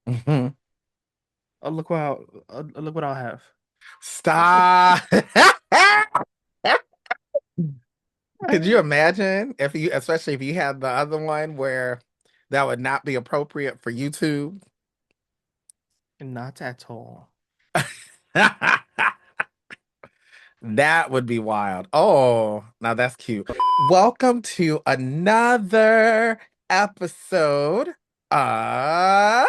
Mhm. Look what I'll have. Stop. Could you imagine if you, especially if you had the other one where that would not be appropriate for YouTube? Not at all. That would be wild. Oh, now that's cute. Welcome to another episode of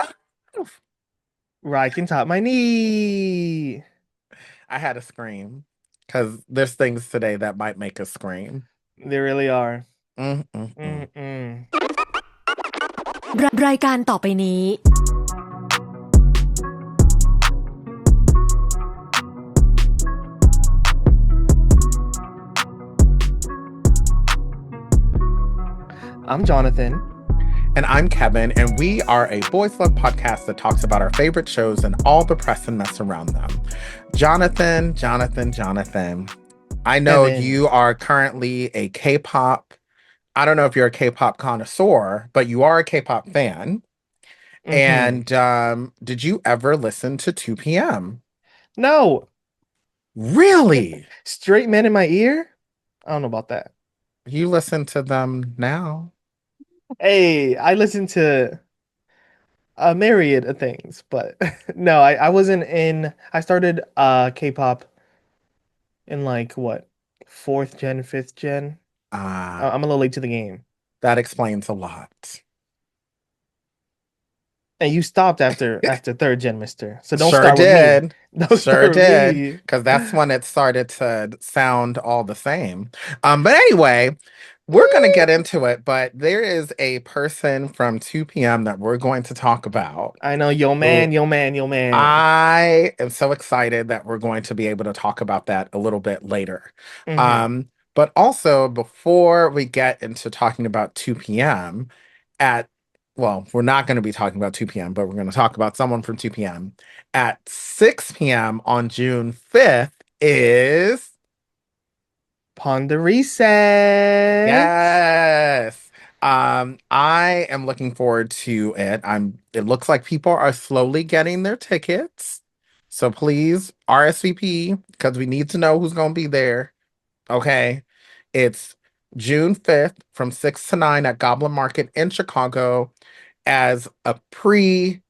Ryken top my knee. I had to scream because there's things today that might make us scream. They really are. Mm-mm-mm. Mm-mm. รายการต่อไปนี้ I'm Jonathan. And I'm Kevin, and we are a boys love podcast that talks about our favorite shows and all the press and mess around them. Jonathan, I know Kevin. you are currently a K-pop. I don't know if you're a K-pop connoisseur, but you are a K-pop fan. Mm-hmm. And did you ever listen to 2 p.m.? No. Really? Straight men in my ear? I don't know about that. You listen to them now? Hey, I listen to a myriad of things, but no, I wasn't in I started K-pop in like what, fourth gen, fifth gen. Uh, I'm a little late to the game. that explains a lot. And you stopped after third gen, mister. So don't Sure start with me. did. Don't Sure start with did. me. Because that's when it started to sound all the same. But anyway, we're going to get into it. But there is a person from 2 p.m. that we're going to talk about I know, yo who man, yo man, yo man. I am so excited that we're going to be able to talk about that a little bit later. Hmm. But also, before we get into talking about 2 p.m., at well, we're not going to be talking about 2 p.m., but we're going to talk about someone from 2 p.m. At 6 p.m. on June 5th is Upon the reset. yes. I am looking forward to it. It looks like people are slowly getting their tickets. So please RSVP because we need to know who's going to be there. Okay. It's June 5th from 6 to 9 at Goblin Market in Chicago as a pre-party,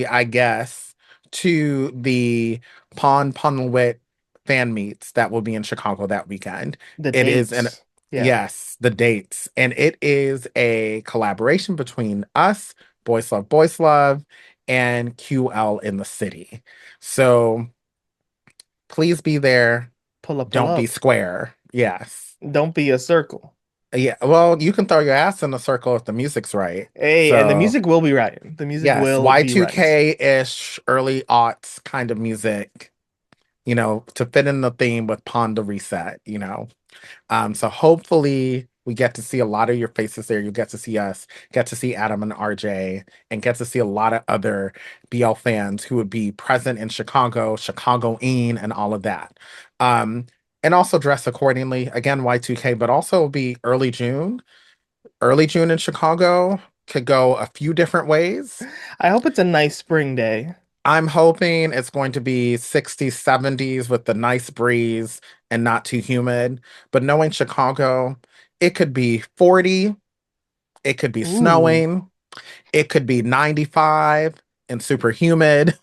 I guess, to the Pon Ponwit fan meets that will be in Chicago that weekend. The It is an dates. Yeah. yes, the dates, and it is a collaboration between us, Boys Love, and QL in the city. So please be there. Pull Don't be up. square. Yes. Don't be a circle. Yeah. Well, you can throw your ass in a circle if the music's right. Hey, and the So music will be right. The music yes, will be right. Y2K-ish, early aughts kind of music, to fit in the theme with Pond the Reset. So hopefully we get to see a lot of your faces there. You get to see us, get to see Adam and RJ, and get to see a lot of other BL fans who would be present in Chicago, Chicagoine, and all of that. Um, and also dress accordingly. Again, Y2K, but also be early June. Early June in Chicago could go a few different ways. I hope it's a nice spring day. I'm hoping it's going to be 60s, 70s with the nice breeze and not too humid. But knowing Chicago, it could be 40, it could be Ooh, snowing, it could be 95 and super humid.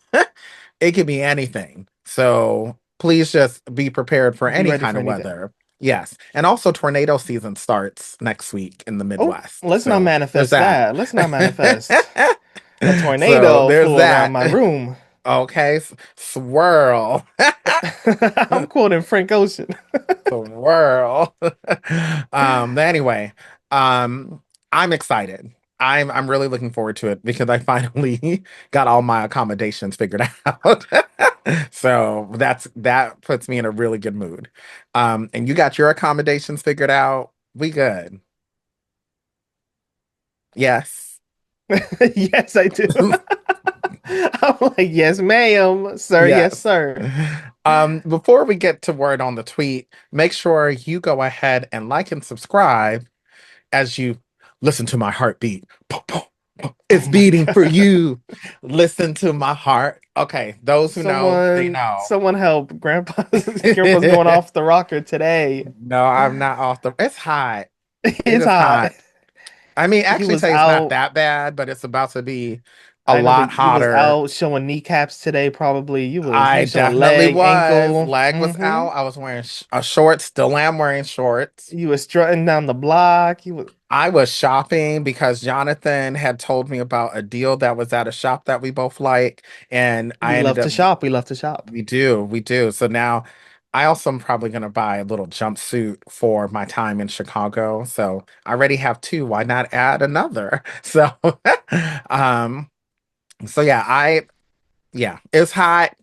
It could be anything. So please just be prepared for be any ready kind for of anything. weather. Yes. And also, tornado season starts next week in the Oh, Midwest. let's not So there's manifest that. that. Let's not manifest. A So tornado there's flew around that. my room. Okay. Swirl. I'm quoting Frank Ocean. Swirl. Anyway, um, I'm excited. I'm really looking forward to it because I finally got all my accommodations figured out. So that puts me in a really good mood. And you got your accommodations figured out. We good. Yes. Yes, I do. I'm like, yes, ma'am, sir, yes, Yes. sir. Before we get to word on the tweet, make sure you go ahead and like and subscribe as you listen to my heartbeat. It's Oh my beating for God. you. Listen to my heart. Okay, those who know, they know. Someone help. Grandpa's going off the rocker today. No, I'm not off the. It's hot. It It's is hot. hot. I mean, He actually, was say it's not out. that bad, but it's about to be a I know, but lot you was hotter. out showing kneecaps today, probably. You I was showing definitely leg, was. ankle. Leg was out. I was wearing a short. Still am wearing shorts. You was strutting down the block. I was shopping because Jonathan had told me about a deal that was at a shop that we both like, and I We ended love up. to shop. We love to shop. We do. So now I also am probably going to buy a little jumpsuit for my time in Chicago. So I already have two. Why not add another? So, um, so yeah, yeah, it's hot.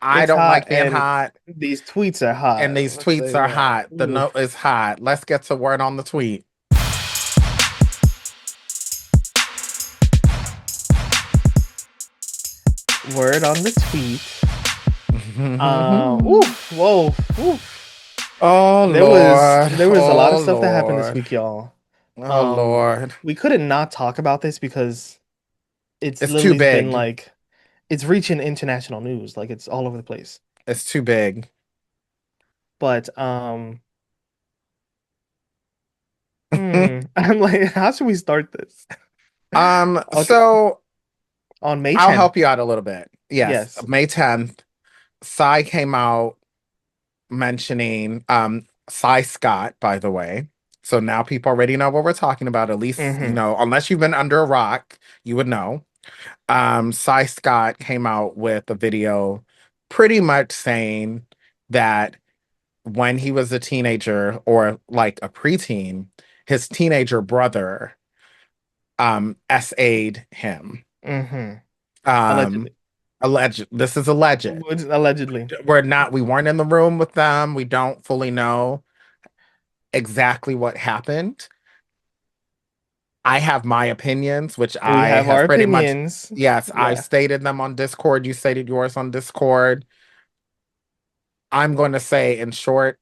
I It's don't hot like being and hot, these tweets are and hot. these Let's tweets say are that. hot. The Oof. note is hot. Let's get to word on the tweet. Word on the tweet. Oof, whoa, oof. Oh There was Lord. there was a lot Oh of stuff that happened this Lord. week, y'all. Oh Lord. We couldn't not talk about this because it's It's too literally been big. like it's reaching international news, like it's all over the place. It's too big. But I'm like, how should we start this? Okay, So on May I'll help 10th. you out a little bit. Yes, Yes. May 10th, Psy came out mentioning Psi Scott, by the way. So now people already know what we're talking about. At least, Mm-hmm. unless you've been under a rock, you would know. Psi Scott came out with a video pretty much saying that when he was a teenager or like a preteen, his teenager brother SA'd him. Mm-hmm. Um Allegedly. alleged This is alleged. Allegedly. We weren't in the room with them. We don't fully know exactly what happened. I have my opinions, which We I have have our pretty much, opinions. yes, I've Yeah. stated them on Discord. You stated yours on Discord. I'm going to say, in short,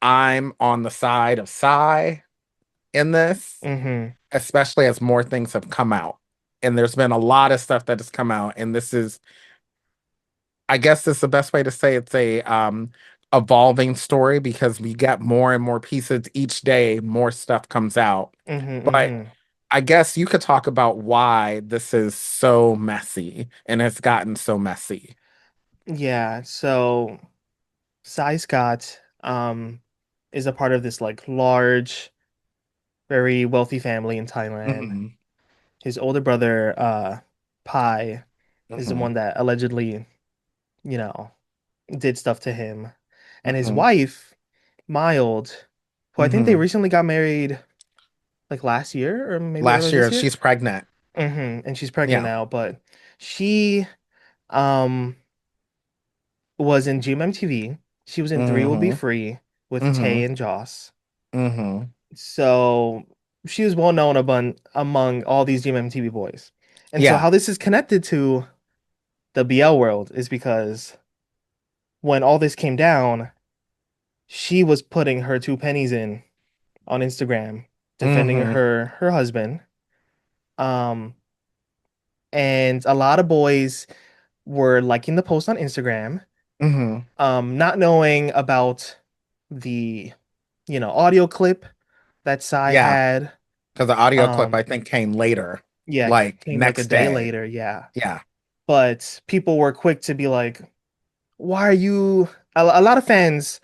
I'm on the side of Psy in this, Mm-hmm. especially as more things have come out. And there's been a lot of stuff that has come out. And this is, I guess, this is the best way to say it's a evolving story because we get more and more pieces each day, more stuff comes out. Mm-hmm. But Mm-hmm. I guess you could talk about why this is so messy and it's gotten so messy. Yeah. So Psi Scott is a part of this like large, very wealthy family in Thailand. Hmm. His older brother, Pi, is the Hmm. one that allegedly, you know, did stuff to him. And his Hmm. wife, Mild, who I think they Hmm. recently got married like last year or maybe Last earlier year, this year. she's pregnant. And she's pregnant Yeah. now, but she um was in GMMTV. She was in Three Will Be Hmm. Free with Tay Hmm. and Joss. Hmm. So she was well known among all these GMMTV boys. And so Yeah. how this is connected to the BL world is because when all this came down, she was putting her two pennies in on Instagram, defending Hmm. her husband. Um, and a lot of boys were liking the post on Instagram, Hmm. not knowing about the, audio clip that Psy Yeah. had. Because the audio clip, Um, I think, came later, yeah, like came like a next day day. later, yeah. Yeah. But people were quick to be like, why are you a lot of fans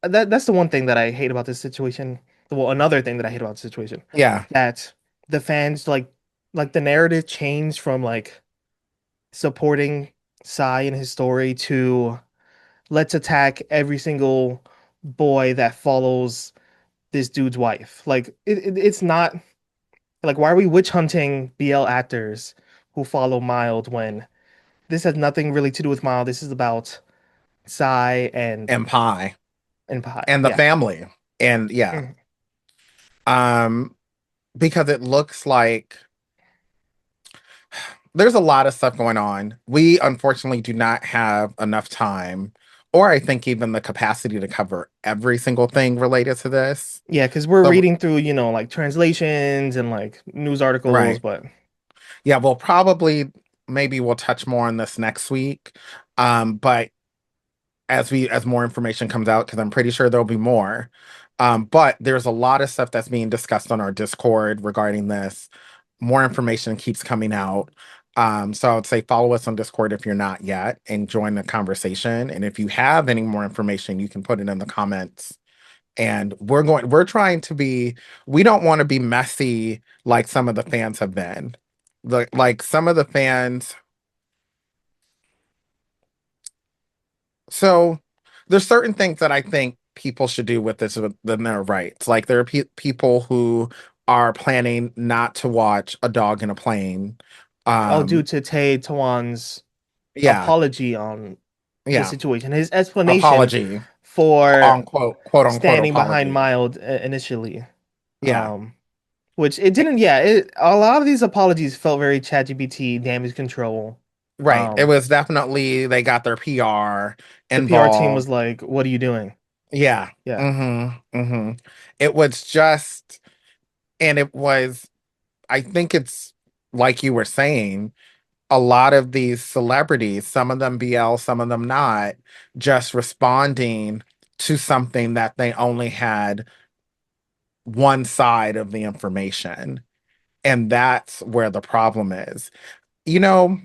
that's the one thing that I hate about this situation. Well, another thing that I hate about the situation Yeah. that the fans like the narrative changed from like supporting Psy and his story to let's attack every single boy that follows this dude's wife. Like it's not like why are we witch hunting BL actors who follow Mild when this has nothing really to do with Mild. This is about Psy And Pie and Pi. and the Yeah. family. And yeah. Mhm. Um, because it looks like there's a lot of stuff going on. We unfortunately do not have enough time or I think even the capacity to cover every single thing related to this. Yeah, because we're So, reading through, like translations and like news articles, right. but Yeah, we'll probably maybe we'll touch more on this next week. But as more information comes out, because I'm pretty sure there'll be more. But there's a lot of stuff that's being discussed on our Discord regarding this. More information keeps coming out. So I would say follow us on Discord if you're not yet and join the conversation. And if you have any more information, you can put it in the comments. And we're trying to be, we don't want to be messy like some of the fans have been. Like some of the fans. So there's certain things that I think people should do with this within their rights. Like there are people who are planning not to watch A Dog in a Plane. oh, due Um, to Tay Tawan's yeah, apology on the yeah, situation, his explanation apology, for quote unquote standing behind apology. Mild initially, Yeah, um, which it didn't. Yeah, a lot of these apologies felt very ChatGPT damage control. right. It Um, was definitely they got their PR the PR team involved. was like, "What are you doing?" Yeah. Yeah. Mm-hmm. It was just, and it was, I think it's like you were saying, a lot of these celebrities, some of them BL, some of them not, just responding to something that they only had one side of the information. And that's where the problem is. You know,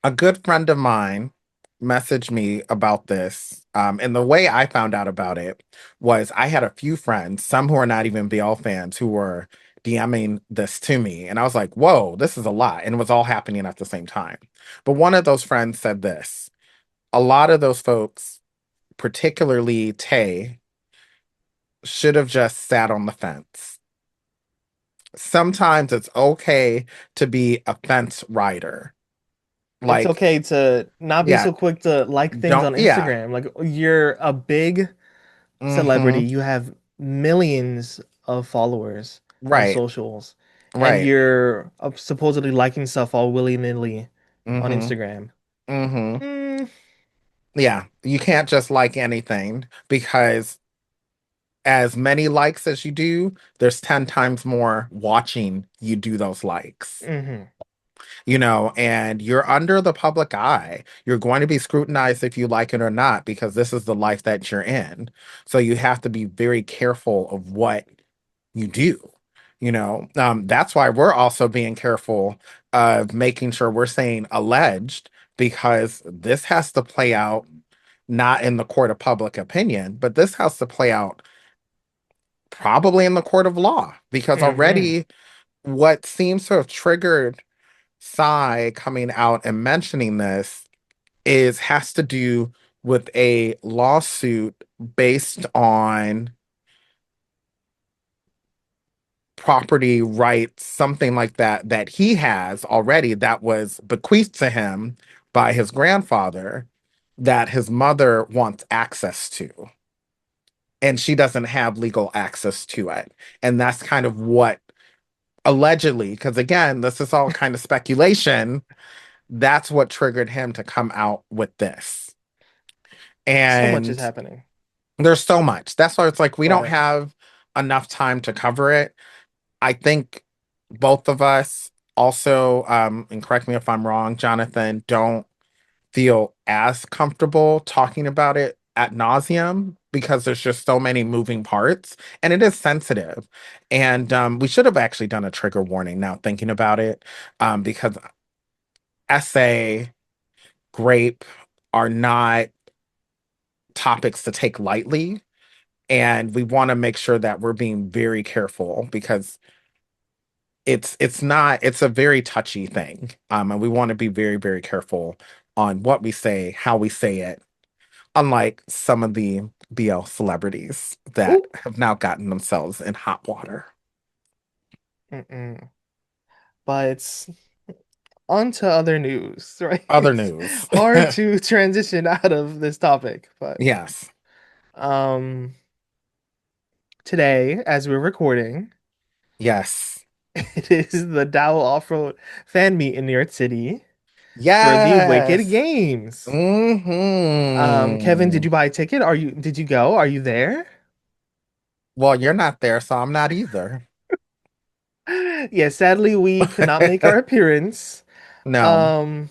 a good friend of mine messaged me about this. And the way I found out about it was I had a few friends, some who are not even BL fans, who were DMing this to me. And I was like, whoa, this is a lot. And it was all happening at the same time. But one of those friends said this: a lot of those folks, particularly Tay, should have just sat on the fence. Sometimes it's okay to be a fence rider. It's Like, okay to not be yeah, so quick to like things don't, on yeah. Instagram. Like you're a big celebrity, Mm-hmm. you have millions of followers on Right. socials, and Right. you're supposedly liking stuff all willy-nilly on Mm-hmm. Instagram. Mm-hmm. Mm, Yeah. You can't just like anything because as many likes as you do, there's 10 times more watching you do those likes. hmm And you're under the public eye. You're going to be scrutinized if you like it or not, because this is the life that you're in. So you have to be very careful of what you do. That's why we're also being careful of making sure we're saying alleged, because this has to play out not in the court of public opinion, but this has to play out probably in the court of law, because hmm already what seems to have triggered Psy coming out and mentioning this is has to do with a lawsuit based on property rights, something like that, that he has already that was bequeathed to him by his grandfather that his mother wants access to. And she doesn't have legal access to it. And that's kind of what allegedly, because again, this is all kind of speculation, that's what triggered him to come out with this. So much is And happening, there's so much. That's why it's like we don't but have enough time to cover it. I think both of us also, and correct me if I'm wrong, Jonathan, don't feel as comfortable talking about it at nauseum because there's just so many moving parts and it is sensitive. And we should have actually done a trigger warning now thinking about it, because essay, grape are not topics to take lightly. And we want to make sure that we're being very careful because it's not it's a very touchy thing, and we want to be very very careful on what we say, how we say it, unlike some of the BL celebrities that ooh, have now gotten themselves in hot water. mm-mm. But it's on to other news, right? Other It's news. hard to transition out of this topic, but Yes. um, today, as we're recording, Yes. it is the Dow Off-Road fan meet in New York City. for the Wicked Yes. Games. Kevin, did Hmm. you buy a ticket? Did you go? Are you there? Well, you're not there, so I'm not either. Yeah, sadly we could not make our appearance. No, Um,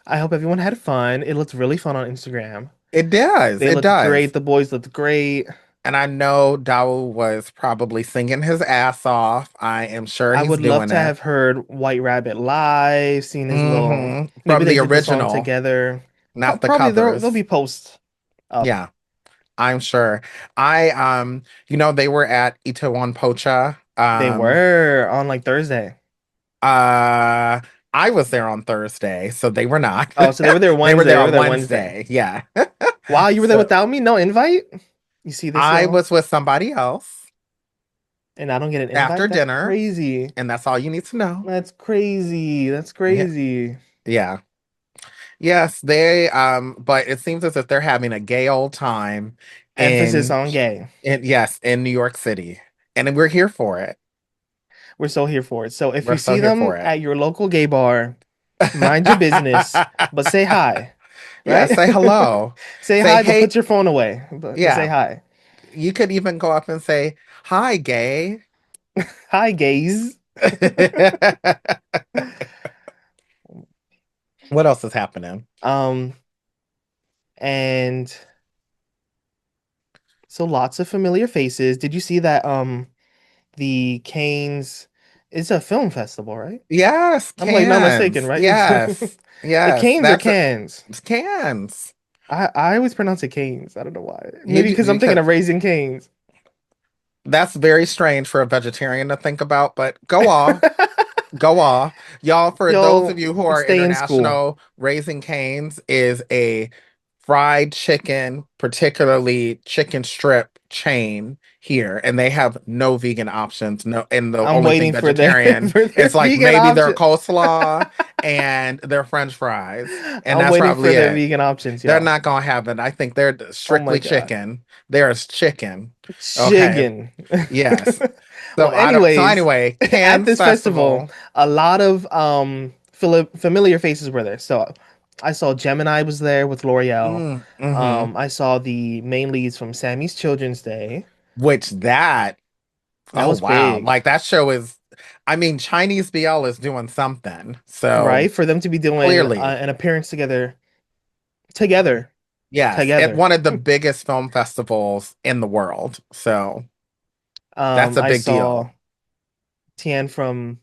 I hope everyone had fun. It looked really fun on Instagram. it does. They It looked great. does. The boys looked great. And I know Dawu was probably singing his ass off. I am sure I he's would love doing to it. have heard White Rabbit live, seen his little. Maybe From they the did the song original, together. not the Probably they'll covers. be posts up. Yeah, I'm sure. They were at Itaewon Pocha. They were on like Thursday. Uh, I was there on Thursday, so they were not. Oh, so they were there They were Wednesday. there They were on there Wednesday. Wednesday. Yeah. Wow, you were there So without me? No invite? You see this, I y'all? was with somebody else And I don't get an after invite? That's dinner, crazy. and that's all you need to know. That's crazy. That's Yeah. crazy. Yeah. Yes, but it seems as if they're having a gay old time Emphasis in on gay. in New York City. And we're here for it. We're so here for it. So if We're you so see here them for it. at your local gay bar, mind your business, but say hi, Yeah, right? say hello. Say Say, hi, but put hey, your phone away. But say yeah. hi. You could even go up and say, hi, gay. Hi, gays. What else is happening? Um, and so lots of familiar faces. Did you see that the Canes it's a film festival, right? Yes, I'm like not mistaken, cans. right? Yes. The Yes. Canes or Cans? Cans. I always pronounce it Canes. I don't know why. Maybe You because I'm thinking because of Raising Canes. that's very strange for a vegetarian to think about, but go off. Go off. Y'all, for those of Yo, you who are stay in school. international, Raising Cane's is a fried chicken, particularly chicken strip chain here, and they have no vegan options. No, and the I'm only thing waiting for their vegetarian for their is like vegan maybe their option. coleslaw and their French fries, and I'm that's waiting probably for their it. vegan options, They're y'all. not gonna have it. I think they're Oh my strictly God. chicken. There's chicken. Okay. Chicken. Yes. Well, So I don't. So anyways, anyway, at Cannes this festival, Festival. a lot of familiar faces were there. So I saw Gemini was there with L'Oreal. Mm-hmm. I saw the main leads from Sammy's Children's Day. Which that, That oh was wow. big, Like that show is, I mean, Chinese BL is doing something. So right? For them to be doing clearly, an appearance together, yes, at together. one of the biggest film festivals in the world. So that's a I big saw deal. Tian from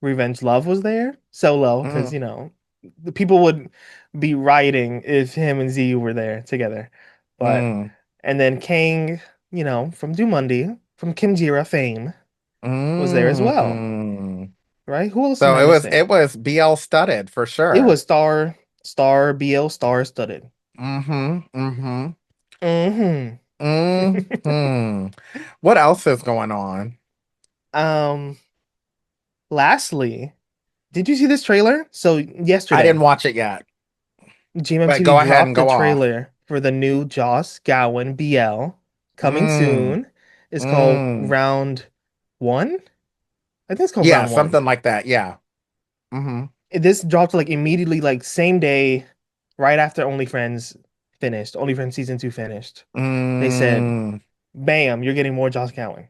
Revenge Love was there solo because Mm, the people would be rioting if him and ZU were there together. But mm, and then Kang, from Dumundi, from Kimjira fame, was there as well, mm. right? Who else am So I missing? it was BL studded for It sure. was Star BL Star studded. Mm-hmm. Mm-hmm. hmm Mm-hmm. What else is going on? Um, lastly, did you see this trailer? So I didn't yesterday, watch it yet, but GMMTV go ahead and dropped the go off. trailer for the new Joss Gowan BL coming Mm, soon. It's called mm. Round One. I think it's called Yeah, Round One. something like that. Yeah. Mm-hmm. This dropped like immediately, like same day, right after OnlyFriends finished. OnlyFriends season 2 finished. They said, Mm. "Bam, you're getting more Joss Gowan."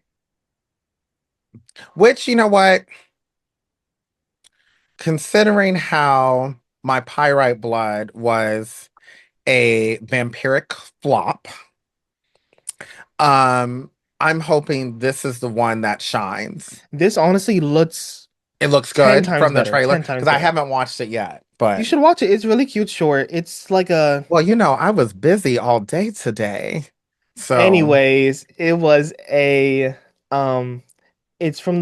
Which, you know what? Considering how my pyrite blood was a vampiric flop, um, I'm hoping this is the one that shines. This honestly looks It looks 10 good times from the better, trailer 10 times because I better. haven't watched it yet. You But should watch it. It's really cute short. It's like a well, I was busy all day today. So, anyways, it was a um it's from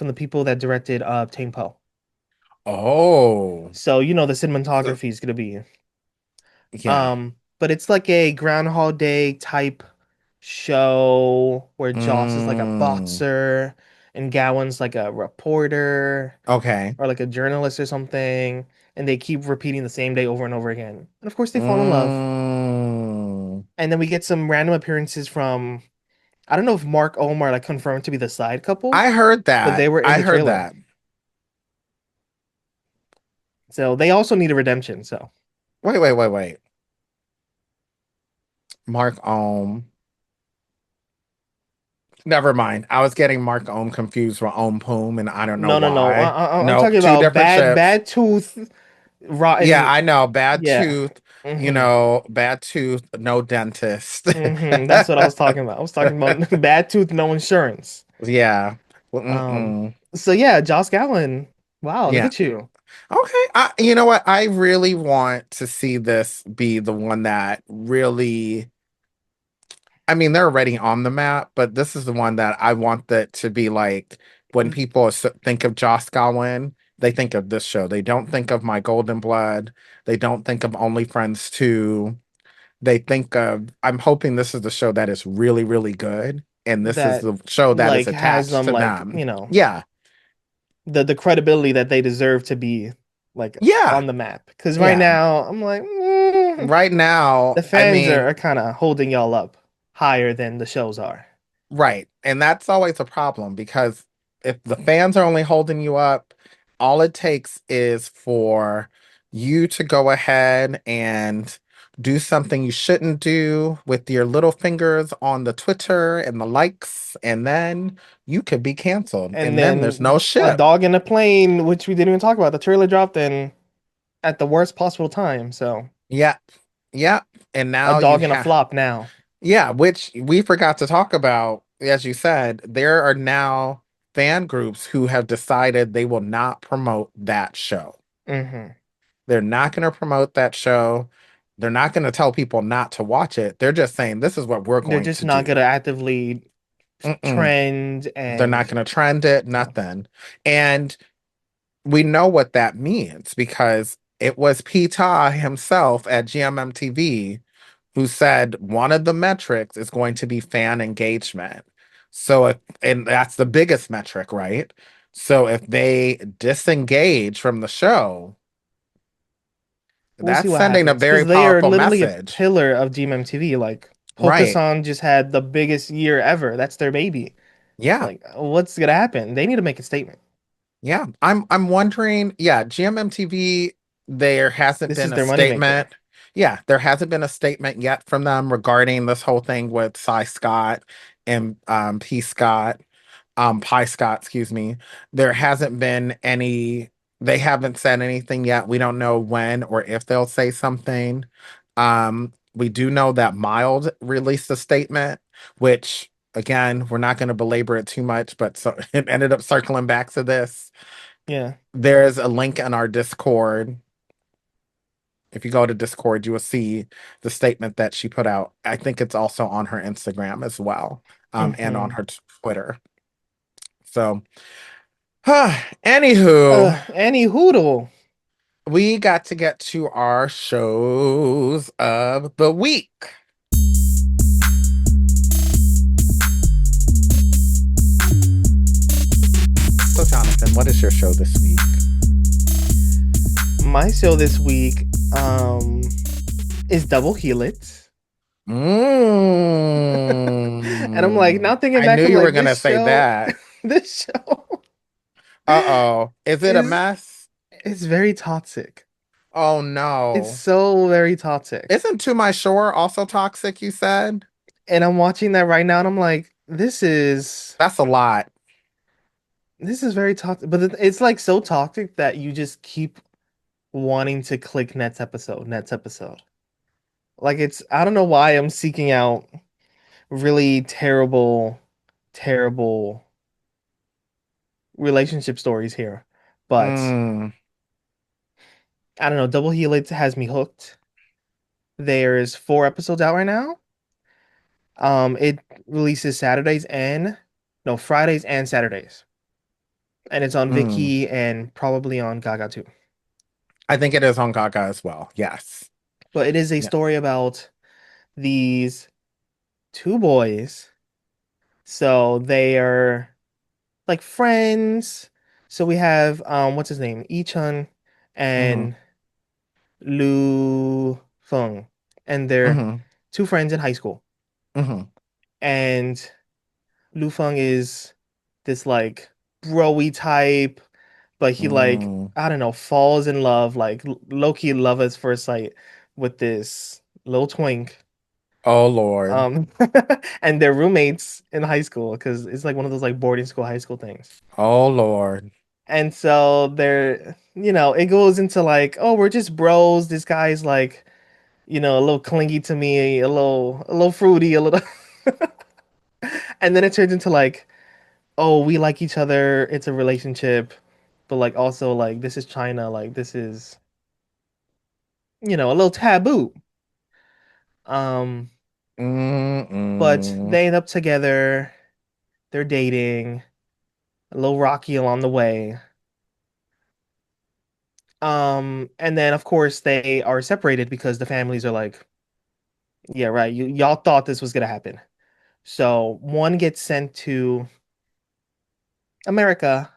the people that directed Tame Po. oh, So the so cinematography is gonna be yeah. but it's like a Groundhog Day type show where Joss is like a Mm, boxer and Gowan's like a reporter okay. or like a journalist or something, and they keep repeating the same day over and over again. And of course they fall in love. Mm. And then we get some random appearances from I don't know if Mark Omar like confirmed to be the side couple, I heard but they that. were in I the heard trailer. that. So they also need a redemption. So Wait, wait, wait, wait. Mark Ohm. Never mind. I was getting Mark Ohm confused with Ohm Poom, and I don't know no, no, no. why. I'm Nope, talking two about different ships. bad tooth, Yeah, rotten. I know. Bad Yeah. tooth, Hmm. bad tooth, no dentist. That's what I was talking about. I was talking about bad tooth, no insurance. Yeah. Well, Um, mm-mm. so yeah, Josh Gallen. Wow, look Yeah. at you. Okay. You know what? I really want to see this be the one that really. I mean, they're already on the map, but this is the one that I want that to be like when people think of Joss Gowen, they think of this show. They don't think of My Golden Blood. They don't think of Only Friends 2. They think of, I'm hoping this is the show that is really, really good. And this is That the show that is like has attached them to like, them. Yeah. the credibility that they deserve to be like Yeah. on the map. Because right Yeah. now I'm like, Right now, the I fans mean, are kind of holding y'all up higher than the shows are. right. And that's always a problem because if the fans are only holding you up, all it takes is for you to go ahead and do something you shouldn't do with your little fingers on the Twitter and the likes, and then you could be canceled. And And then there's no then a ship. dog in a plane, which we didn't even talk about. The trailer dropped in at the worst possible time. So Yeah. Yeah. And a now you dog in a have, flop now. yeah, which we forgot to talk about. As you said, there are now fan groups who have decided they will not promote that show. Hmm. They're not going to promote that show. They're not going to tell people not to watch it. They're just saying this is what we're They're going just to not do. gonna actively Mm-mm. trend They're and not going to trend it, no. nothing. And we know what that means because it was Peta himself at GMMTV who said one of the metrics is going to be fan engagement. So if, and that's the biggest metric, right? So if they disengage from the show, We'll see that's what sending a happens because very they are powerful literally a message. pillar of GMMTV. Like Right. Hokusan just had the biggest year ever. That's their baby. Yeah. Like, what's gonna happen? They need to make a statement. Yeah. I'm wondering, yeah, GMMTV, there hasn't This been is a their moneymaker. statement. Yeah, there hasn't been a statement yet from them regarding this whole thing with Psi Scott and P Scott. Pie Scott, excuse me. There hasn't been any, they haven't said anything yet. We don't know when or if they'll say something. We do know that Mild released a statement, which again, we're not going to belabor it too much, but so it ended up circling back to this. Yeah. There's a link in our Discord. If you go to Discord, you will see the statement that she put out. I think it's also on her Instagram as well, and on Hmm. her Twitter. So, anywho, Any Hoodle. we got to get to our shows of the week. So, Jonathan, what is your show this week? My show this week is Double Helix. And I'm like, now thinking I knew back, I'm you were like, gonna say that. this show Uh-oh. Is it a is mess? it's very toxic. Oh It's no. so very toxic. Isn't To My Shore also toxic, you said? And I'm watching that right now and I'm like, That's a lot. this is very toxic. But it's like so toxic that you just keep wanting to click next episode. Like it's I don't know why I'm seeking out really terrible relationship stories here. But Mm, I don't know, Double Helix has me hooked. There's 4 episodes out right now. It releases Saturdays and no, Fridays and Saturdays. And it's on mm. Viki and probably on Gaga too. I think it is on Gaga as well. Yes. But it is a Yeah. story about these two boys. So they are like friends. So we have what's his name? Ichun Mm-hmm. and Lu Feng. And they're Mm-hmm. two friends in high school. Mm-hmm. And Lufeng is this like broy type, but he like Mm. I don't know, falls in love, like low-key love at first sight with this little twink. Oh Lord. Um, and they're roommates in high school because it's like one of those like boarding school, high school things. Oh Lord. And so they're, it goes into like, oh, we're just bros. This guy's like, a little clingy to me, a little fruity, a little, and then it turns into like, oh, we like each other. It's a relationship, but like also like this is China, like this is, a little taboo. Um, but Mm-mm. they end up together. They're dating, a little rocky along the way. And then of course they are separated because the families are like, yeah, right. Y'all thought this was gonna happen. So one gets sent to America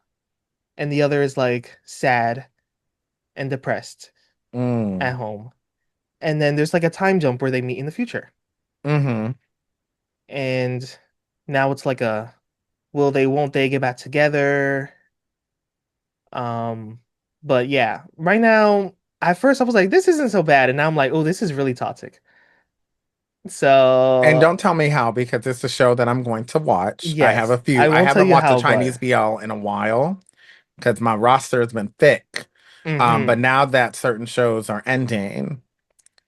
and the other is like sad and depressed Mm. at home. And then there's like a time jump where they meet in the future. Mm-hmm. And now it's like a will they, won't they get back together? Um, but yeah, right now, at first I was like, this isn't so bad, and now I'm like, oh, this is really toxic. And So don't tell me how because it's a show that I'm going to watch. I have a yes, few. I I won't tell haven't you watched a how, Chinese but BL in a while because my roster has been thick. But hmm now that certain shows are ending,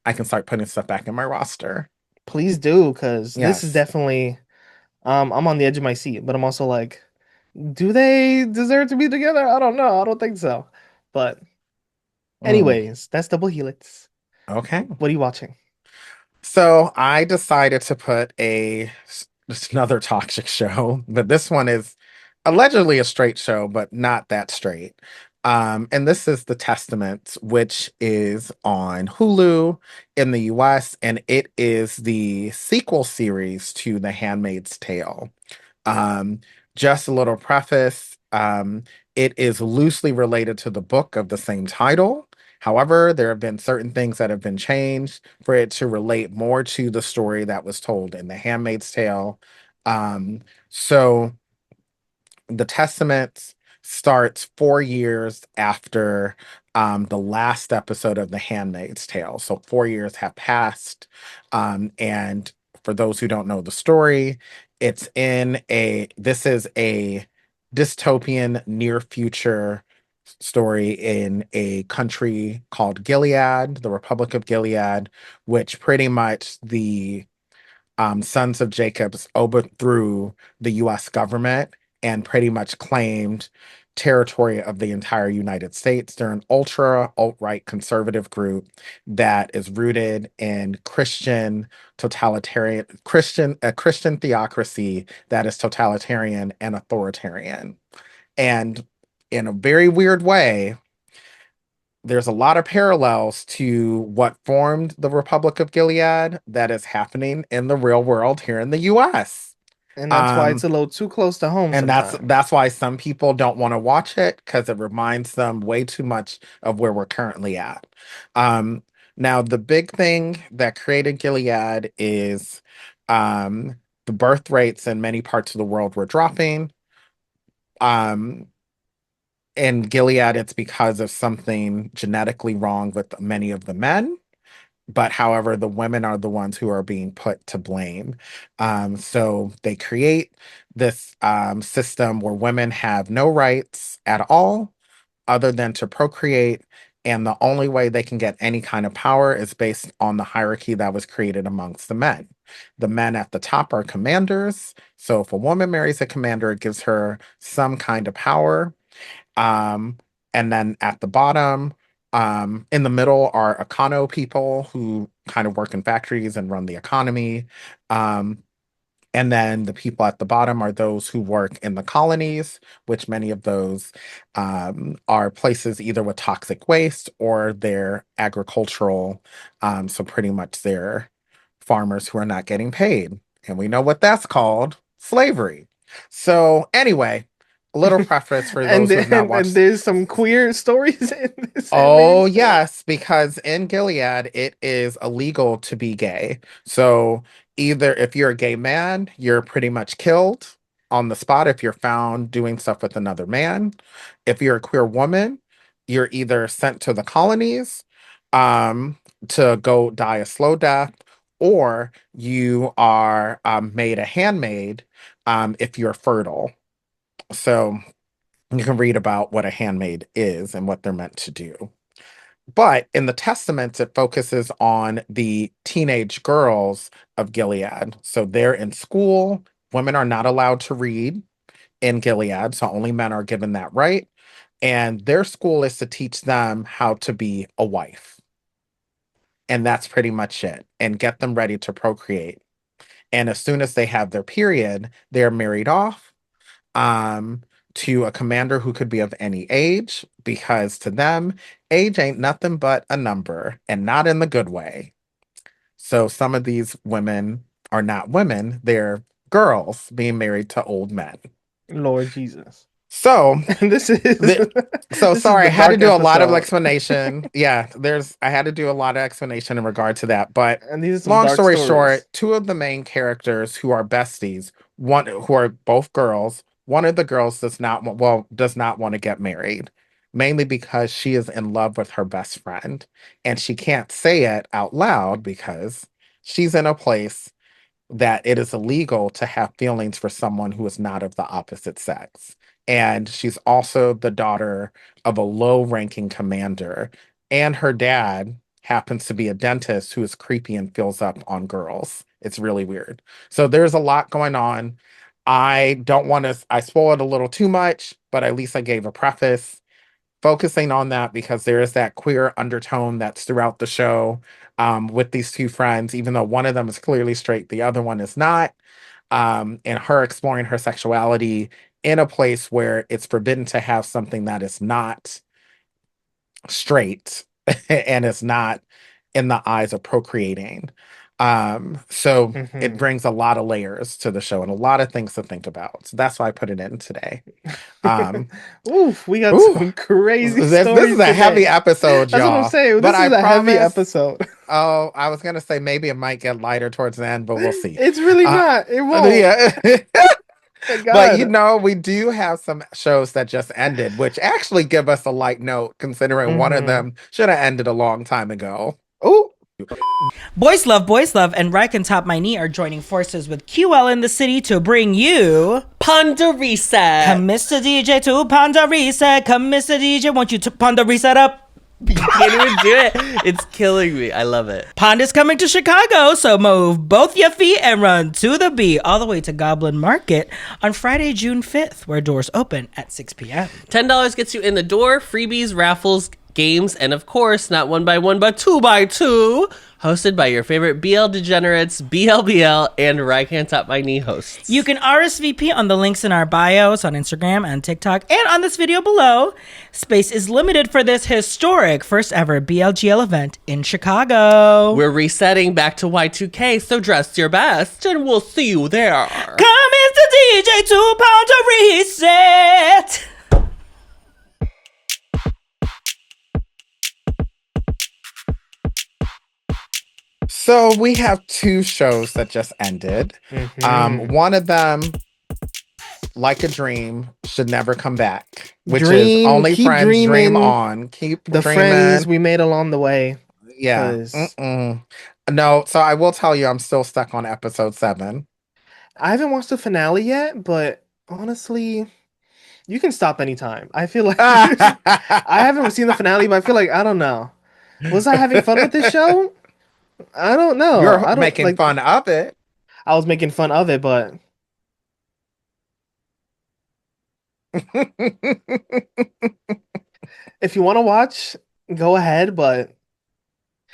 I can start putting stuff back in my roster. please do, because this is Yes. definitely I'm on the edge of my seat, but I'm also like, do they deserve to be together? I don't know. I don't think so. But Mm, anyways, that's Double Helix. okay. What are you watching? So I decided to put just another toxic show, but this one is allegedly a straight show, but not that straight. And this is The Testament, which is on Hulu in the US, and it is the sequel series to The Handmaid's Tale. Um, just a little preface. It is loosely related to the book of the same title. However, there have been certain things that have been changed for it to relate more to the story that was told in The Handmaid's Tale. So the Testament starts 4 years after the last episode of The Handmaid's Tale. So 4 years have passed. And for those who don't know the story, this is a dystopian near future story in a country called Gilead, the Republic of Gilead, which pretty much the sons of Jacobs overthrew the US government and pretty much claimed territory of the entire United States. They're an ultra alt-right conservative group that is rooted in a Christian theocracy that is totalitarian and authoritarian. And in a very weird way, there's a lot of parallels to what formed the Republic of Gilead that is happening in the real world here in the US. And that's why it's Um, a little too close to home and sometimes. that's why some people don't want to watch it because it reminds them way too much of where we're currently at. Um, Now the big thing that created Gilead is um, the birth rates in many parts of the world were dropping. Um, in Gilead, it's because of something genetically wrong with many of the men. But however, the women are the ones who are being put to blame. So they create this system where women have no rights at all other than to procreate. And the only way they can get any kind of power is based on the hierarchy that was created amongst the men. The men at the top are commanders. So if a woman marries a commander, it gives her some kind of power. Um, and then at the bottom, in the middle are econo people who kind of work in factories and run the economy. Um, and then the people at the bottom are those who work in the colonies, which many of those are places either with toxic waste or they're agricultural. So pretty much they're farmers who are not getting paid. And we know what that's called slavery. So, anyway, a little preface for And those who have not and watched. there's some queer stories in this Oh, Handmaid's Tale. yes, because in Gilead, it is illegal to be gay. So, either if you're a gay man, you're pretty much killed. on the spot if you're found doing stuff with another man. If you're a queer woman, you're either sent to the colonies um, to go die a slow death, or you are made a handmaid if you're fertile. So you can read about what a handmaid is and what they're meant to do. But in the Testaments, it focuses on the teenage girls of Gilead. So they're in school. Women are not allowed to read in Gilead, so only men are given that right. And their school is to teach them how to be a wife. And that's pretty much it, and get them ready to procreate. And as soon as they have their period, they're married off um, to a commander who could be of any age, because to them, age ain't nothing but a number, and not in the good way. So some of these women are not women, they're girls being married to old men. Lord Jesus. So And this is the, so this is sorry, I the had to dark do a lot of episode. explanation. Yeah, I had to do a lot of explanation in regard to that. But And these are some long dark story short, stories. two of the main characters who are besties, one who are both girls, one of the girls does not want to get married, mainly because she is in love with her best friend, and she can't say it out loud because she's in a place that it is illegal to have feelings for someone who is not of the opposite sex. And she's also the daughter of a low ranking commander. And her dad happens to be a dentist who is creepy and fills up on girls. It's really weird. So there's a lot going on. I don't want to, I spoiled a little too much, but at least I gave a preface focusing on that because there is that queer undertone that's throughout the show with these two friends, even though one of them is clearly straight, the other one is not. And her exploring her sexuality in a place where it's forbidden to have something that is not straight and is not in the eyes of procreating. So it Hmm. brings a lot of layers to the show and a lot of things to think about. So that's why I put it in today. Um, Oof, we got Ooh, some crazy this is stories a heavy today. episode, That's what I'm y'all. saying. But This I is a heavy promise. episode. Oh, I was gonna say maybe it might get lighter towards the end, but we'll see. It's really Uh, not. It won't. yeah. Thank But God. we do have some shows that just ended, which actually give us a light note, considering one of Hmm. them should have ended a long time ago. Oh, Boys Love, and RyCanTopMyKnee are joining forces with QL in the city to bring you Ponder Reset. Come Mr. DJ to Ponder Reset. Come Mr. DJ, won't you to Ponder Reset up? You can't even do it. It's killing me. I love it. Pond is coming to Chicago, so move both your feet and run to the beat all the way to Goblin Market on Friday, June 5th, where doors open at 6 p.m. $10 gets you in the door, freebies, raffles, games, and of course, not one by one, but two by two. Hosted by your favorite BL Degenerates, BLBL, and RyCanTopMyKnee hosts. You can RSVP on the links in our bios on Instagram and TikTok and on this video below. Space is limited for this historic first ever BLGL event in Chicago. We're resetting back to Y2K, so dress your best, and we'll see you there. Come is the DJ to pound to reset. So we have two shows that just ended. One of them, Like a Dream, should never come back, which is dream. Only Keep Friends Dream dreaming. On. Keep The friends dreaming. we made along the way. Yeah. Because Mm-mm. No, so I will tell you, I'm still stuck on episode 7. I haven't watched the finale yet, but honestly, you can stop anytime. I feel like I haven't seen the finale, but I feel like I don't know. Was I having fun with this show? I don't know. You're I don't making like. fun of it. I was making fun of it, but if you want to watch, go ahead. But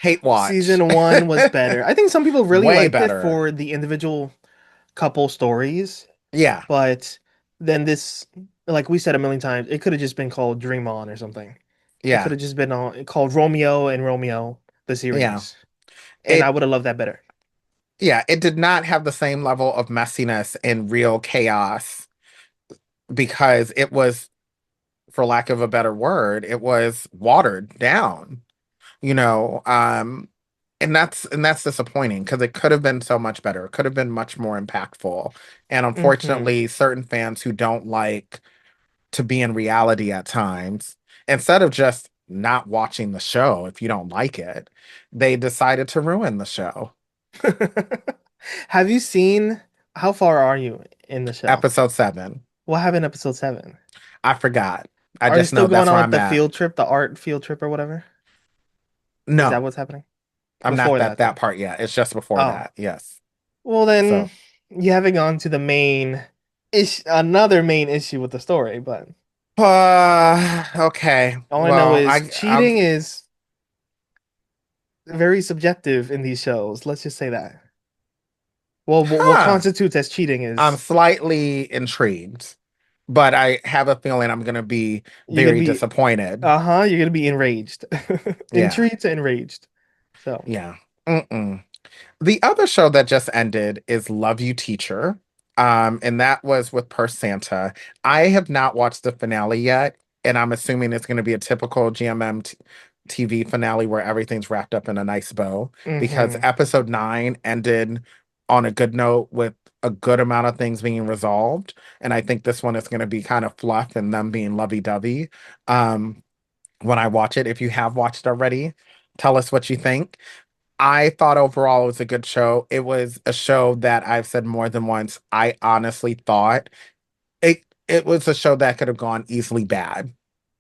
Hate watch. season one was better. I think some people really Way liked it better. for the individual couple stories, Yeah. but then this, like we said a million times, it could have just been called Dream On or something. It could Yeah. have just been called Romeo and Romeo, the Yeah. series, and I It would have loved that better. yeah, it did not have the same level of messiness and real chaos because it was, for lack of a better word, it was watered down. You know, and that's disappointing because it could have been so much better. It could have been much more impactful. And Hmm. unfortunately, certain fans who don't like to be in reality at times, instead of just not watching the show if you don't like it, they decided to ruin the show. Have you seen how far are you in the show? Episode 7. What happened in episode 7? I forgot. I Are they just still know going that's on where like I'm the at. field trip, the art field trip or whatever? Is that No, what's happening? I'm not Before at that that then. part yet. It's just before Oh. that. Yes. Well then So, you haven't gone to the main issue, another main issue with the story, but okay. all I know Well, is I'm, cheating is very subjective in these shows. Let's just say that. Well, what huh. constitutes as cheating I'm is slightly intrigued, but I have a feeling I'm gonna be you're gonna very be, disappointed. you're gonna be enraged. Yeah. Intrigued to enraged. So, Yeah. Mm-mm. The other show that just ended is Love You Teacher. And that was with Per Santa. I have not watched the finale yet, and I'm assuming it's going to be a typical GMM TV finale where everything's wrapped up in a nice bow because hmm. episode 9 ended on a good note with a good amount of things being resolved. And I think this one is going to be kind of fluff and them being lovey-dovey. Um, when I watch it, if you have watched already, tell us what you think. I thought overall it was a good show. It was a show that I've said more than once. I honestly thought it was a show that could have gone easily bad.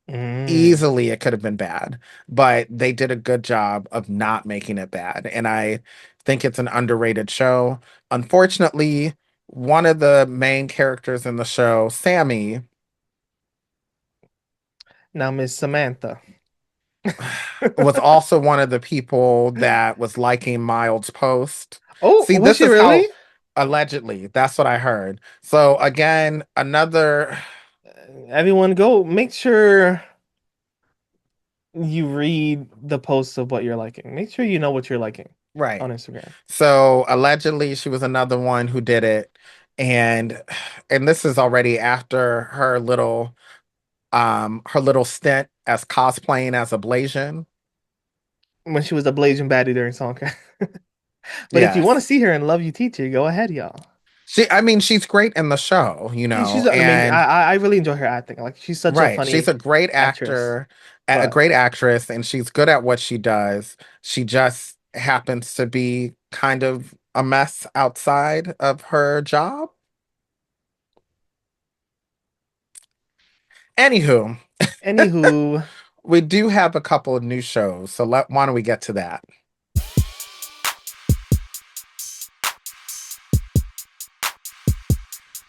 Mm. Easily it could have been bad, but they did a good job of not making it bad. And I think it's an underrated show. Unfortunately, one of the main characters in the show, Sammy, Now, Miss Samantha. was also one of the people that was liking Miles' post. Oh, See, was this she is really? how allegedly, that's what I heard. So again, another Everyone, go make sure you read the posts of what you're liking. Make sure you know what you're liking right. on Instagram. So allegedly she was another one who did it. And and this is already after her little stint as cosplaying as a Blasian. When she was the blazing baddie during Songkran. But if you want to Yes. see her and Love You Teacher, go ahead, y'all. I mean, she's great in the show, She's an amazing. and I really enjoy her acting. Like she's such a right. She's a funny great actress. actor, a But great actress, and she's good at what she does. She just happens to be kind of a mess outside of her job. Anywho, anywho, we do have a couple of new shows, so why don't we get to that?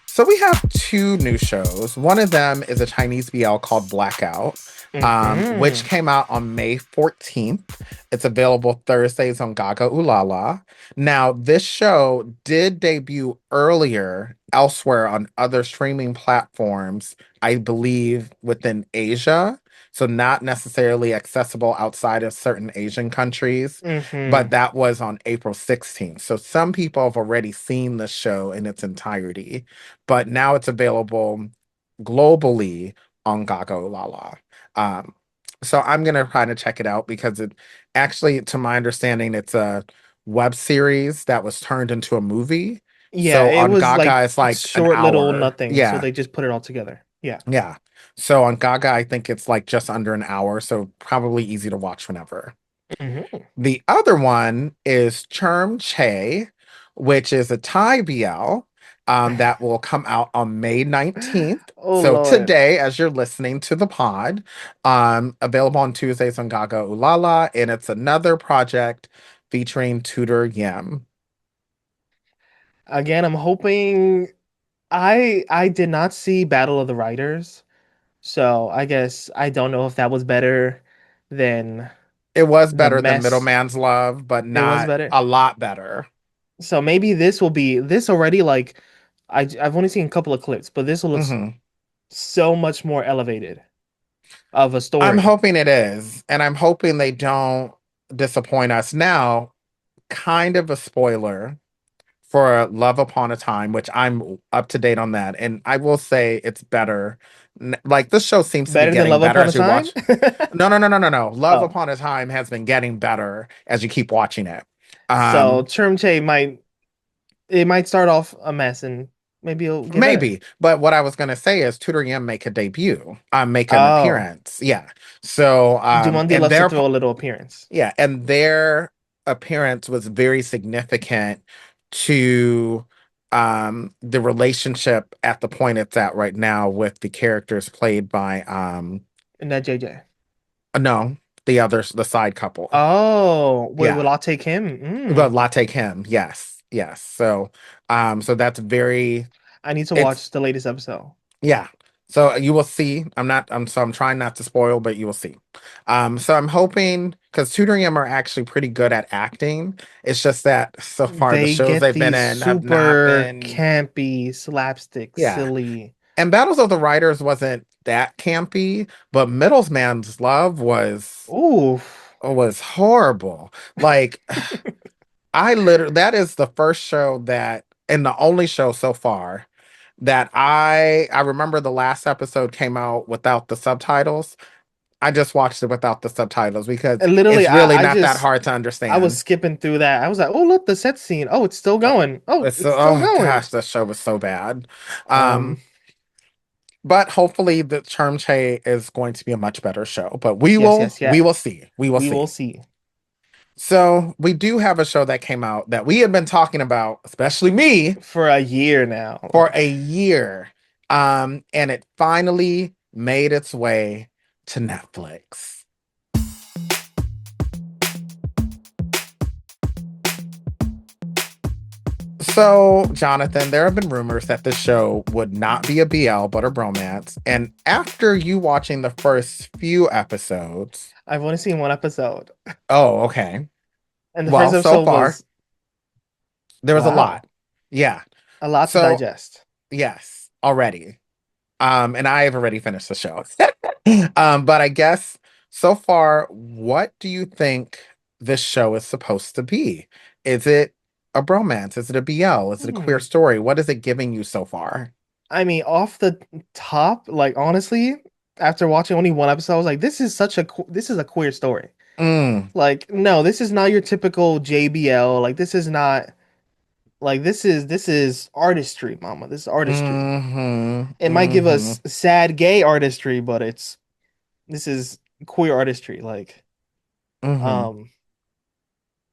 So we have two new shows. One of them is a Chinese BL called Blackout, which mhm. came out on May 14th. It's available Thursdays on Gaga Ulala. Now, this show did debut earlier elsewhere on other streaming platforms, I believe within Asia. So not necessarily accessible outside of certain Asian countries, but Mhm. that was on April 16th. So some people have already seen the show in its entirety, but now it's available globally on Gaga Lala. Um, so I'm gonna try to check it out because it actually, to my understanding, it's a web series that was turned into a movie. Yeah, So it on was Gaga, like it's like an short little hour. nothing, so Yeah, they just put it all together. Yeah. yeah. So on Gaga, I think it's like just under an hour, so probably easy to watch whenever. Mhm. The other one is Cherm Che, which is a Thai BL that will come out on May 19th. Oh So Lord. today, as you're listening to the pod, available on Tuesdays on Gaga Ulala, and it's another project featuring Tudor Yim. Again, I'm hoping I did not see Battle of the Writers, so I guess I don't know if that was better than It was the better than mess. Middleman's Love, but It was not better. a lot better. So maybe this will be this already like I've only seen a couple of clips, but this will look Mhm. so much more elevated of a I'm story. hoping it is, and I'm hoping they don't disappoint us. Now, kind of a spoiler for Love Upon a Time, which I'm up to date on that, and I will say it's better. Like this show seems to be Better than getting Love better Upon a as you Time? watch. No, no, no, no, no, no. Love Oh, Upon a Time has been getting better as you keep watching it. so Um, Churmche might start off a mess and maybe it'll get better. Maybe, but what I was gonna say is Tudor M make a debut, make an Oh, appearance. Yeah. So, Dumandi and loves to their throw a little appearance. yeah, and their appearance was very significant to the relationship at the point it's at right now with the characters played by And that JJ. no, the others, the side couple. Oh, Yeah. will I take him? But Latte Kim, yes, yes. So so that's very I need to it's watch the latest episode. yeah. So you will see. I'm trying not to spoil, but you will see. So I'm hoping because tutoring them are actually pretty good at acting. It's just that so far the They shows get they've been these in have not super been campy, slapstick, yeah. silly. And Battles of the Writers wasn't that campy, but Middlesman's Love Oof. was horrible. Like I literally that is the first show that and the only show so far that I remember the last episode came out without the subtitles. I just watched it without the subtitles because And literally, it's really I not that just hard to I was understand. skipping through that. I was like, oh look, the set scene. Oh, it's still going. Oh, It's it's still oh going. gosh, the show was so bad. Um, Um, but hopefully the Charm Che is going to be a much better show. But yes, yes, we will yes. see. We will We will see. see. So we do have a show that came out that we had been talking about, especially me, For a year now. for a year. And it finally made its way to Netflix. So, Jonathan, there have been rumors that the show would not be a BL but a bromance. And after you watching the first few episodes, I've only seen one episode, oh, okay. and the Well, first so episode far, was there was a wow, lot. Yeah. a lot to So, digest. yes, already. And I have already finished the show. But I guess so far, what do you think this show is supposed to be? Is it a bromance? Is it a BL? Is it a queer Hmm. story? What is it giving you so far? I mean, off the top, like honestly, after watching only one episode, I was like, this is a queer story. Mm, Like, no, this is not your typical JBL. Like, this is not like this is artistry, mama. This is artistry. mm-hmm, It might give mm-hmm, us sad gay artistry, but this is queer artistry. Like, mm-hmm. um,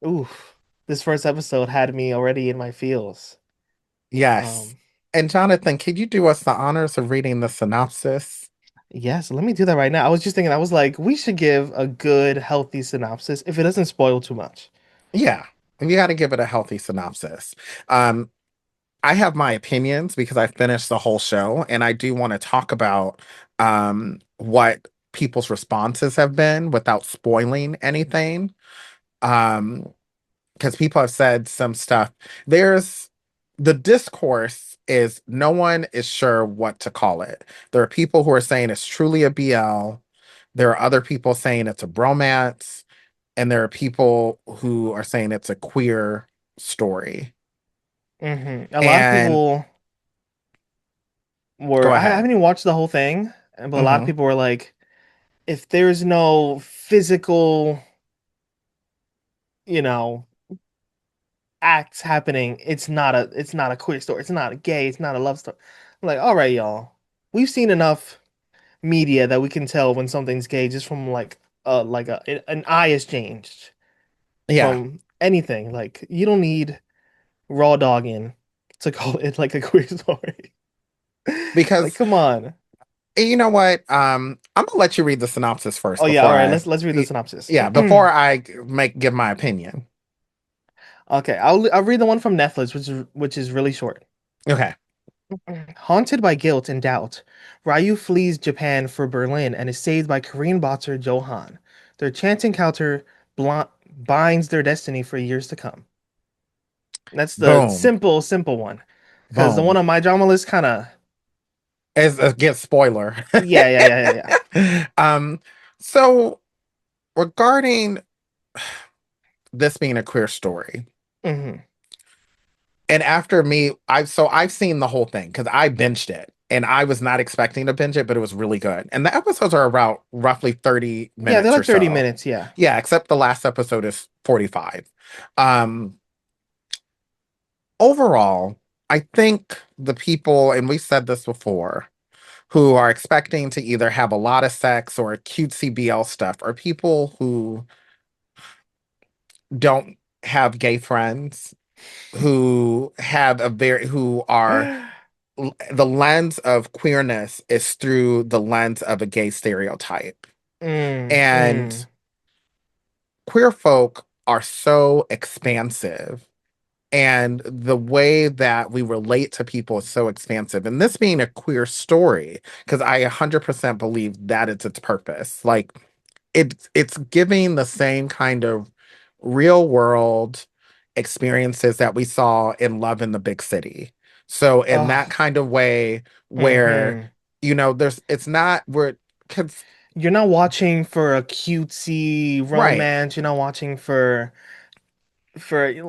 oof, this first episode had me already in my feels. Yes. Um, And Jonathan, could you do us the honors of reading the synopsis? yes, let me do that right now. I was just thinking, I was like, we should give a good, healthy synopsis if it doesn't spoil too much. Yeah, you got to give it a healthy synopsis. Um, I have my opinions because I finished the whole show, and I do want to talk about what people's responses have been without spoiling anything. Um, because people have said some stuff. There's the discourse is no one is sure what to call it. There are people who are saying it's truly a BL. There are other people saying it's a bromance, and there are people who are saying it's a queer story. A lot of And people go I ahead. haven't even watched the whole thing, but a lot of Hmm. people were like, if there's no physical, you know, acts happening, it's not a queer story. It's not a gay, it's not a love story. I'm like, all right, y'all. We've seen enough media that we can tell when something's gay just from an eye is changed Yeah, from anything. Like you don't need raw dogging to call it like a queer story. Like, because come on. you know what? I'm gonna let you read the synopsis Oh first yeah, all before right, I, let's read the synopsis. yeah, before I give my opinion. Okay, I'll read the one from Netflix, which is really short. Okay. Haunted by guilt and doubt, Ryu flees Japan for Berlin and is saved by Korean boxer Johan. Their chance encounter binds their destiny for years to come. That's the Boom. simple one. Because the one Boom. on my drama list kind of, As a get spoiler. yeah. Um, so regarding this being a queer story, Hmm. And after me, I've seen the whole thing because I binged it. And I was not expecting to binge it, but it was really good. And the episodes are about roughly 30 Yeah, they're minutes or like 30 so. minutes. Yeah. Yeah, except the last episode is 45. Um, Overall, I think the people, and we said this before, who are expecting to either have a lot of sex or cutesy BL stuff are people who don't have gay friends, who have who are, the lens of queerness is through the lens of a gay stereotype. Mm, And mm. queer folk are so expansive, and the way that we relate to people is so expansive. And this being a queer story, because I 100% believe that it's its purpose. Like it's giving the same kind of real world experiences that we saw in Love in the Big City. So in that Oh, kind of way where, hmm. there's it's not where, because You're not watching for a cutesy right, romance. You're not watching for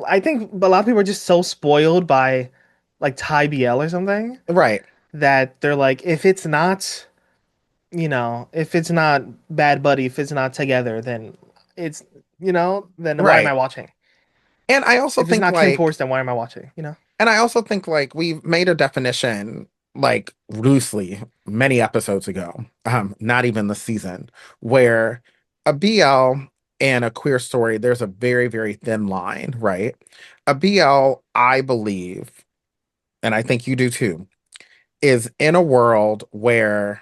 I think a lot of people are just so spoiled by like Thai BL or something right, that they're like, if it's not, if it's not Bad Buddy, if it's not together, then it's, then why am I right. watching? And I also If it's think not Kim like Force, then why am I watching? we've made a definition like loosely many episodes ago, not even the season, where a BL and a queer story, there's a very, very thin line, right? A BL, I believe, and I think you do too, is in a world where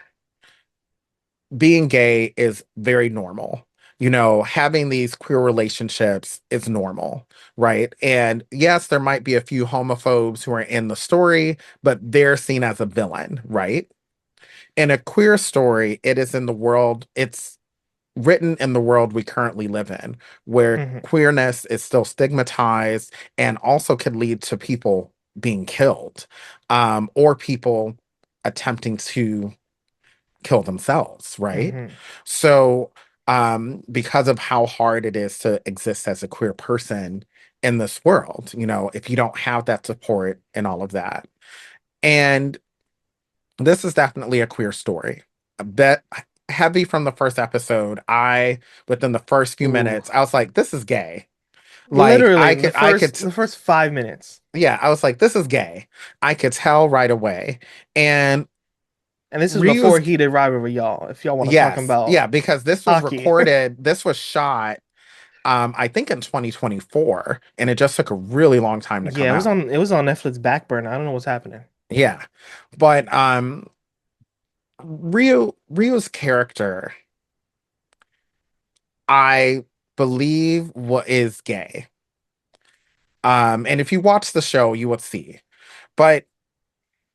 being gay is very normal. Having these queer relationships is normal, right? And yes, there might be a few homophobes who are in the story, but they're seen as a villain, right? In a queer story, it's written in the world we currently live in, where Hmm. queerness is still stigmatized and also could lead to people being killed, or people attempting to kill themselves, right? Hmm. So, because of how hard it is to exist as a queer person in this world, if you don't have that support and all of that. And this is definitely a queer story. A bit heavy from the first episode. Within the first few Ooh. minutes, I was like, this is gay. Like, Literally, the first 5 minutes. yeah, I was like, this is gay. I could tell right away. And And this is before Ryu's Heated Rivalry, y'all. If y'all want to talk Yes. about Yeah, because hockey. this was shot I think in 2024, and it just took a really long time to Yeah, come out. it was on Netflix back burner. I don't know what's happening. Yeah. But Ryu's character, I believe what is gay. And if you watch the show, you would see. But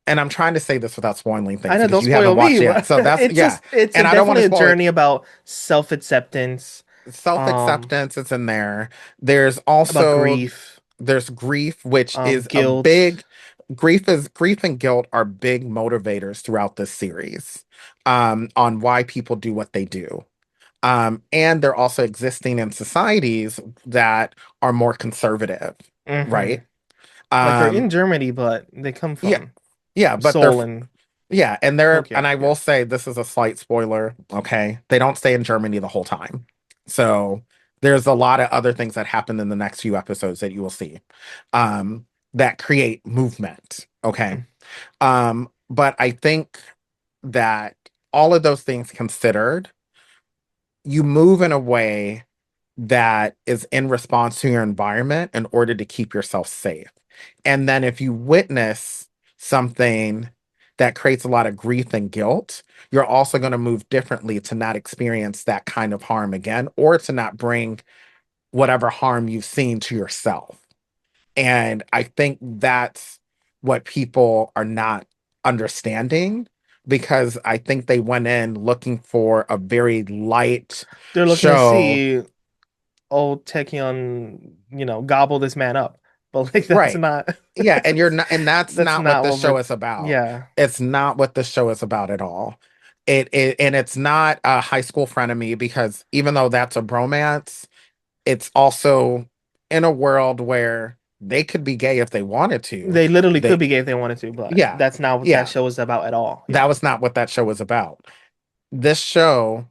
and I'm trying to say this without spoiling I things know, because don't you haven't spoil watched me, yet. but So that's yeah. it's And I don't want definitely to a spoil it. journey about self-acceptance, um, Self-acceptance is in there. There's about also grief, there's grief, which is a guilt. big grief and guilt are big motivators throughout this series, on why people do what they do. And they're also existing in societies that are more conservative, Hmm. right? Like they're Um, in Germany, but they come yeah, from yeah, but Seoul and and Tokyo. I Yeah. will say this is a slight spoiler, okay? They don't stay in Germany the whole time. So there's a lot of other things that happen in the next few episodes that you will see, um, that create movement, okay? But I think that all of those things considered, you move in a way that is in response to your environment in order to keep yourself safe. And then if you witness something that creates a lot of grief and guilt, you're also going to move differently to not experience that kind of harm again or to not bring whatever harm you've seen to yourself. And I think that's what people are not understanding, because I think they went in looking for a very light They're looking to show. see old Taekyon, gobble this man up. But like that's Right. not Yeah, and you're not, and that's that's not what not the what show we're is about. yeah. It's not what the show is about at all. And it's not a high school frenemy, because even though that's a bromance, it's also in a world where they could be gay if they wanted to. They literally They, could be gay if they wanted to, but yeah, that's not what that yeah. show is about at all. That was not what that show was about. This show,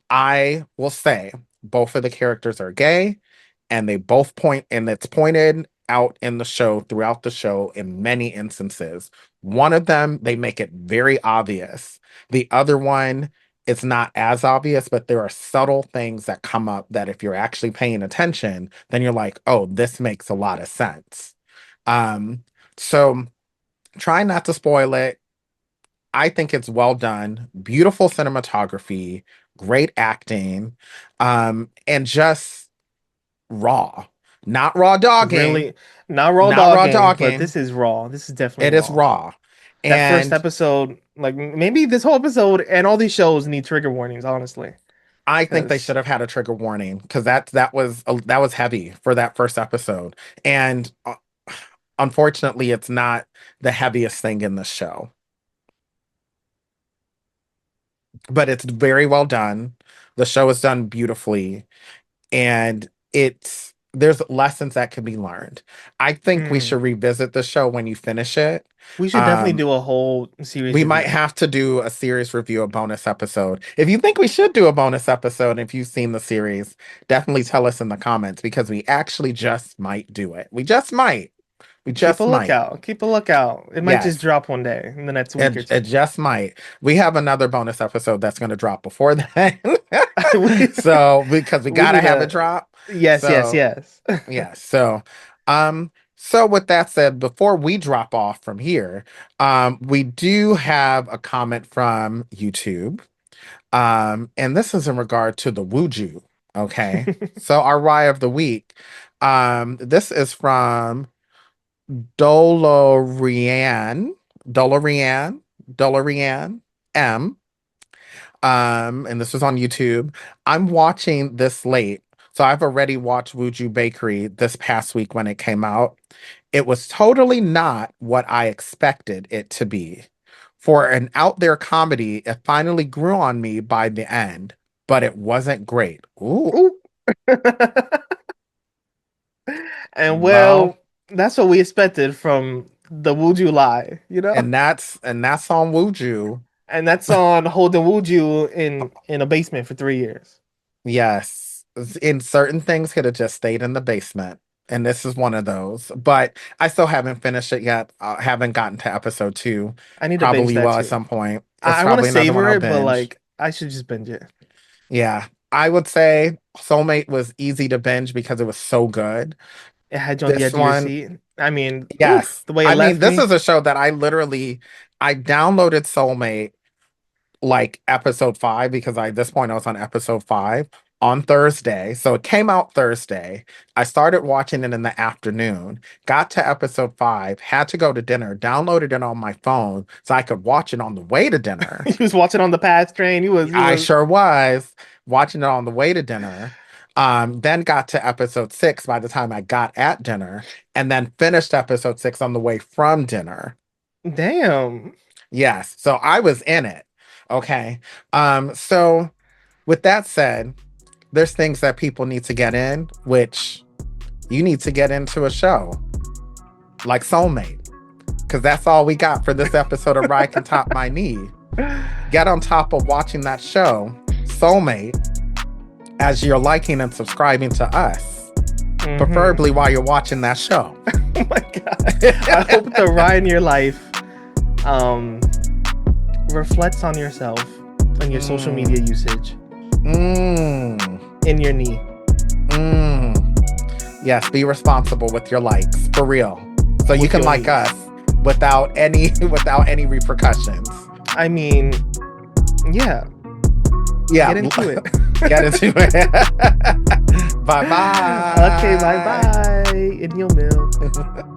I will say, both of the characters are gay, and they both point, and it's pointed out in the show, throughout the show, in many instances. One of them, they make it very obvious. The other one, it's not as obvious, but there are subtle things that come up that if you're actually paying attention, then you're like, oh, this makes a lot of sense. Um, so try not to spoil it. I think it's well done, beautiful cinematography, great acting, and just raw. Not raw dogging, Really, not raw not raw dogging, but dogging. this is raw. This is It definitely is raw. raw. That first And episode, like maybe this whole episode and all these shows need trigger warnings, honestly. I think they 'Cause should have had a trigger warning because that was heavy for that first episode. And unfortunately, it's not the heaviest thing in the show, but it's very well done. The show is done beautifully, and there's lessons that can be learned. I think we should revisit the show when you finish it. we should definitely Um, do a whole series we review. might have to do a series review, a bonus episode. If you think we should do a bonus episode, if you've seen the series, definitely tell us in the comments because we actually just might do it. We just might. We Keep just a might. lookout. Keep a lookout. It might just Yes. drop one day in the next week or It two. just might. We have another bonus episode that's going to drop before then. We- So because we we gotta need have a- it drop. Yes, yes, So yes. yeah. So with that said, before we drop off from here, we do have a comment from YouTube. And this is in regard to the Wuju. Okay. So our Rye of the week. This is from Dolorian M. And this was on YouTube. I'm watching this late. So I've already watched Wuju Bakery this past week when it came out. It was totally not what I expected it to be. For an out there comedy, it finally grew on me by the end, but it wasn't great. Ooh. Ooh. And Well, well, that's what we expected from the Wuju lie, you know? and that's on Wuju. And that's on holding Wuju in a basement for 3 years. Yes. In certain things could have just stayed in the basement. And this is one of those. But I still haven't finished it yet. Haven't gotten to episode 2. I need to binge Probably that will too. at some point. It's I want probably to another one savor I'll it, but binge. like I should just binge it. Yeah. I would say Soulmate was easy to binge because it was so good. It had you on the This edge of your one, seat. I mean, yes. the way it I mean, left this me. is a show that I downloaded Soulmate like episode 5 because at this point I was on episode 5 on Thursday. So it came out Thursday. I started watching it in the afternoon, got to episode 5, had to go to dinner, downloaded it on my phone so I could watch it on the way to dinner. He was watching on the past train. I sure was watching it on the way to dinner. Then got to episode 6 by the time I got at dinner, and then finished episode 6 on the way from dinner. Damn. Yes. So I was in it. Okay. So with that said, there's things that people need to get in, which you need to get into a show like Soulmate. Because that's all we got for this episode of Rye Can Top My Knee. Get on top of watching that show, Soulmate, as you're liking and subscribing to us. Mhm. Preferably while you're watching that show. Oh my god. I hope the ride in your life reflects on yourself and your social media usage in your knee. Yes, be responsible with your likes, for real. So you With can your like knees. us without any repercussions. I mean, yeah. Yeah. Get into it. Get into it. Bye bye. Okay, bye bye. In your mill.